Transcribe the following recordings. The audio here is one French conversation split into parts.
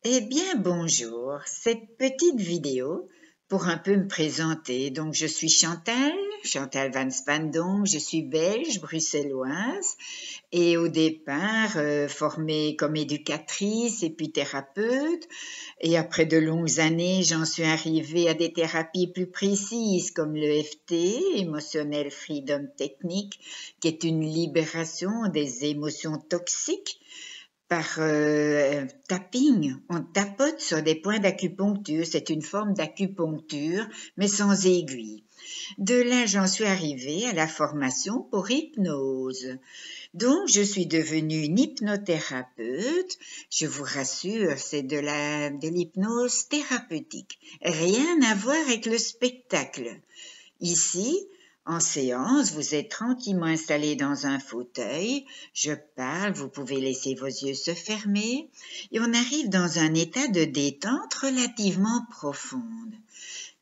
Eh bien, bonjour. Cette petite vidéo pour un peu me présenter. Donc, je suis Chantal Van Spandonk, je suis belge, bruxelloise et au départ formée comme éducatrice et puis thérapeute. Et après de longues années, j'en suis arrivée à des thérapies plus précises comme le l'EFT, Emotional Freedom Technique, qui est une libération des émotions toxiques par tapping. On tapote sur des points d'acupuncture. C'est une forme d'acupuncture, mais sans aiguille. De là, j'en suis arrivée à la formation pour hypnose. Donc, je suis devenue une hypnothérapeute. Je vous rassure, c'est de l'hypnose thérapeutique. Rien à voir avec le spectacle. Ici, en séance, vous êtes tranquillement installé dans un fauteuil, je parle, vous pouvez laisser vos yeux se fermer et on arrive dans un état de détente relativement profonde.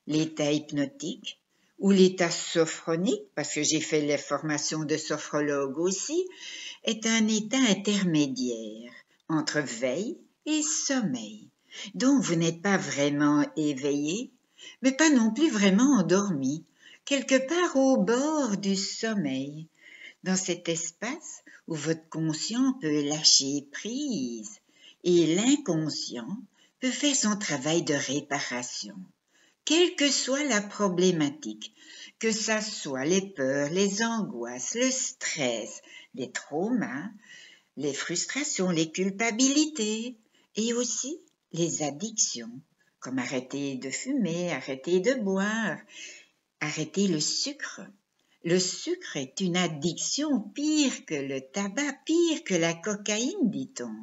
L'état hypnotique ou l'état sophronique, parce que j'ai fait les formations de sophrologue aussi, est un état intermédiaire entre veille et sommeil. Donc vous n'êtes pas vraiment éveillé, mais pas non plus vraiment endormi, quelque part au bord du sommeil, dans cet espace où votre conscient peut lâcher prise et l'inconscient peut faire son travail de réparation. Quelle que soit la problématique, que ça soit les peurs, les angoisses, le stress, les traumas, les frustrations, les culpabilités et aussi les addictions, comme arrêter de fumer, arrêter de boire, arrêter le sucre. Le sucre est une addiction pire que le tabac, pire que la cocaïne, dit-on.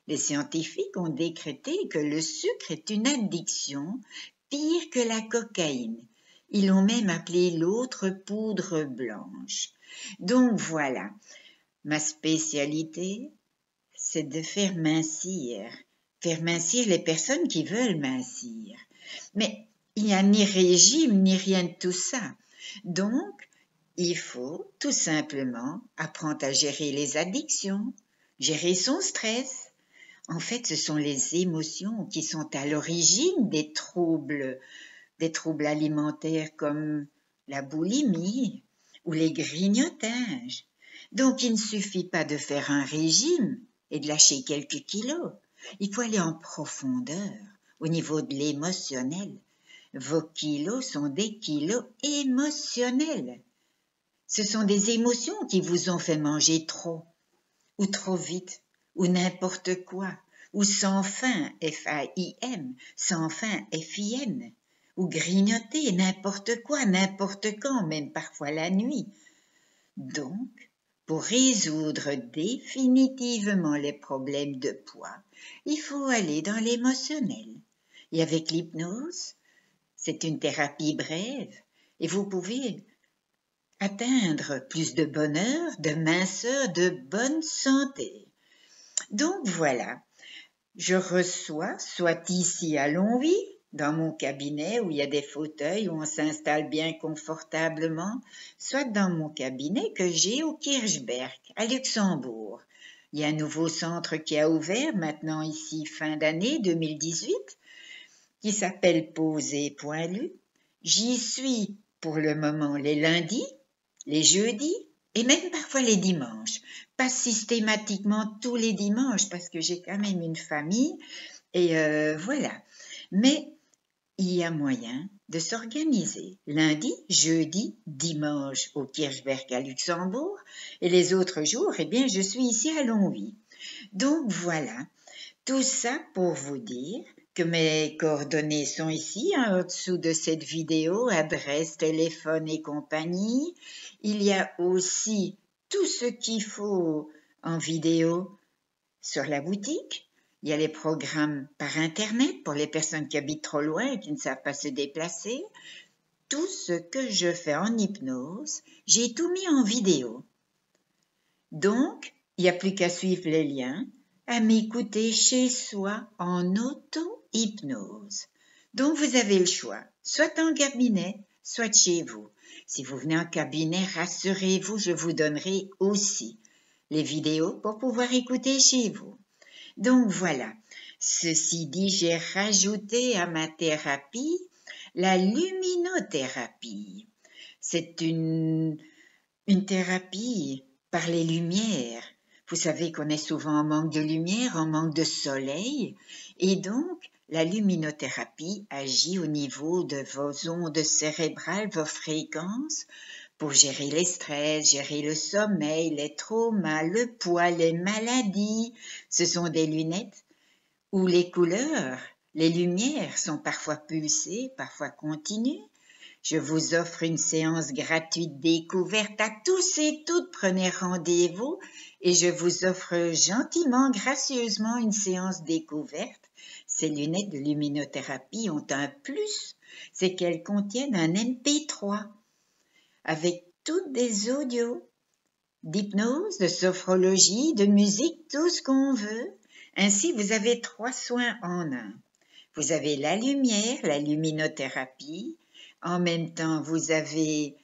Les scientifiques ont décrété que le sucre est une addiction pire que la cocaïne. Ils l'ont même appelé l'autre poudre blanche. Donc voilà, ma spécialité, c'est de faire mincir les personnes qui veulent mincir. Mais il n'y a ni régime ni rien de tout ça. Donc, il faut tout simplement apprendre à gérer les addictions, gérer son stress. En fait, ce sont les émotions qui sont à l'origine des troubles alimentaires comme la boulimie ou les grignotages. Donc, il ne suffit pas de faire un régime et de lâcher quelques kilos. Il faut aller en profondeur au niveau de l'émotionnel. Vos kilos sont des kilos émotionnels. Ce sont des émotions qui vous ont fait manger trop, ou trop vite, ou n'importe quoi, ou sans faim, F-A-I-M, sans faim, F-I-N, ou grignoter n'importe quoi, n'importe quand, même parfois la nuit. Donc, pour résoudre définitivement les problèmes de poids, il faut aller dans l'émotionnel. Et avec l'hypnose, c'est une thérapie brève et vous pouvez atteindre plus de bonheur, de minceur, de bonne santé. Donc voilà, je reçois soit ici à Longwy, dans mon cabinet où il y a des fauteuils où on s'installe bien confortablement, soit dans mon cabinet que j'ai au Kirchberg, à Luxembourg. Il y a un nouveau centre qui a ouvert maintenant ici fin d'année 2018, qui s'appelle Poser.lu. J'y suis pour le moment les lundis, les jeudis et même parfois les dimanches. Pas systématiquement tous les dimanches parce que j'ai quand même une famille et voilà. Mais il y a moyen de s'organiser lundi, jeudi, dimanche au Kirchberg à Luxembourg et les autres jours, eh bien, je suis ici à Longwy. Donc voilà, tout ça pour vous dire que mes coordonnées sont ici, en dessous de cette vidéo, adresse, téléphone et compagnie. Il y a aussi tout ce qu'il faut en vidéo sur la boutique. Il y a les programmes par Internet pour les personnes qui habitent trop loin et qui ne savent pas se déplacer. Tout ce que je fais en hypnose, j'ai tout mis en vidéo. Donc, il n'y a plus qu'à suivre les liens, à m'écouter chez soi en auto-hypnose. Donc, vous avez le choix, soit en cabinet, soit chez vous. Si vous venez en cabinet, rassurez-vous, je vous donnerai aussi les vidéos pour pouvoir écouter chez vous. Donc voilà, Ceci dit, j'ai rajouté à ma thérapie la luminothérapie. C'est une thérapie par les lumières. Vous savez qu'on est souvent en manque de lumière, en manque de soleil, et donc la luminothérapie agit au niveau de vos ondes cérébrales, vos fréquences, pour gérer les stress, gérer le sommeil, les traumas, le poids, les maladies. Ce sont des lunettes où les couleurs, les lumières sont parfois pulsées, parfois continues. Je vous offre une séance gratuite découverte à tous et toutes. Prenez rendez-vous et je vous offre gentiment, gracieusement une séance découverte. Ces lunettes de luminothérapie ont un plus, c'est qu'elles contiennent un MP3 avec toutes des audios, d'hypnose, de sophrologie, de musique, tout ce qu'on veut. Ainsi, vous avez 3 soins en un. Vous avez la lumière, la luminothérapie. En même temps, vous avez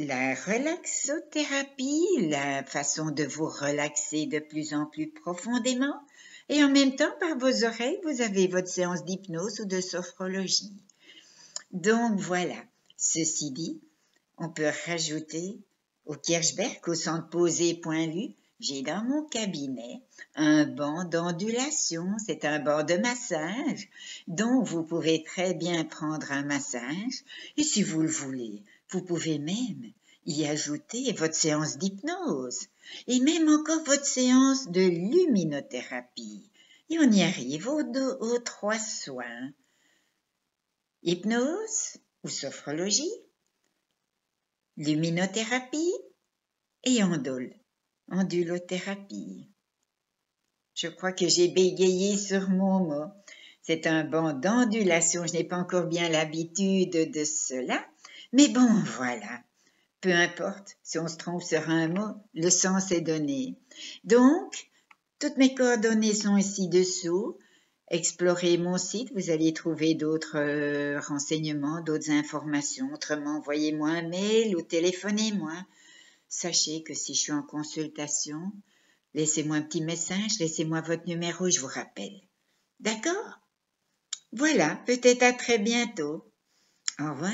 la relaxothérapie, la façon de vous relaxer de plus en plus profondément. Et en même temps, par vos oreilles, vous avez votre séance d'hypnose ou de sophrologie. Donc voilà, ceci dit, on peut rajouter au Kirchberg, au centre posé.lu, j'ai dans mon cabinet un banc d'ondulation, c'est un banc de massage, dont vous pouvez très bien prendre un massage, et si vous le voulez, vous pouvez même y ajouter votre séance d'hypnose, et même encore votre séance de luminothérapie. Et on y arrive aux 3 soins. Hypnose ou sophrologie, luminothérapie et ondulothérapie. Je crois que j'ai bégayé sur mon mot. C'est un banc d'ondulation. Je n'ai pas encore bien l'habitude de cela. Mais bon, voilà. Peu importe si on se trompe sur un mot, le sens est donné. Donc, toutes mes coordonnées sont ici dessous. Explorez mon site, vous allez trouver d'autres renseignements, d'autres informations. Autrement, envoyez-moi un mail ou téléphonez-moi. Sachez que si je suis en consultation, laissez-moi un petit message, laissez-moi votre numéro, je vous rappelle. D'accord? Voilà, peut-être à très bientôt. Au revoir.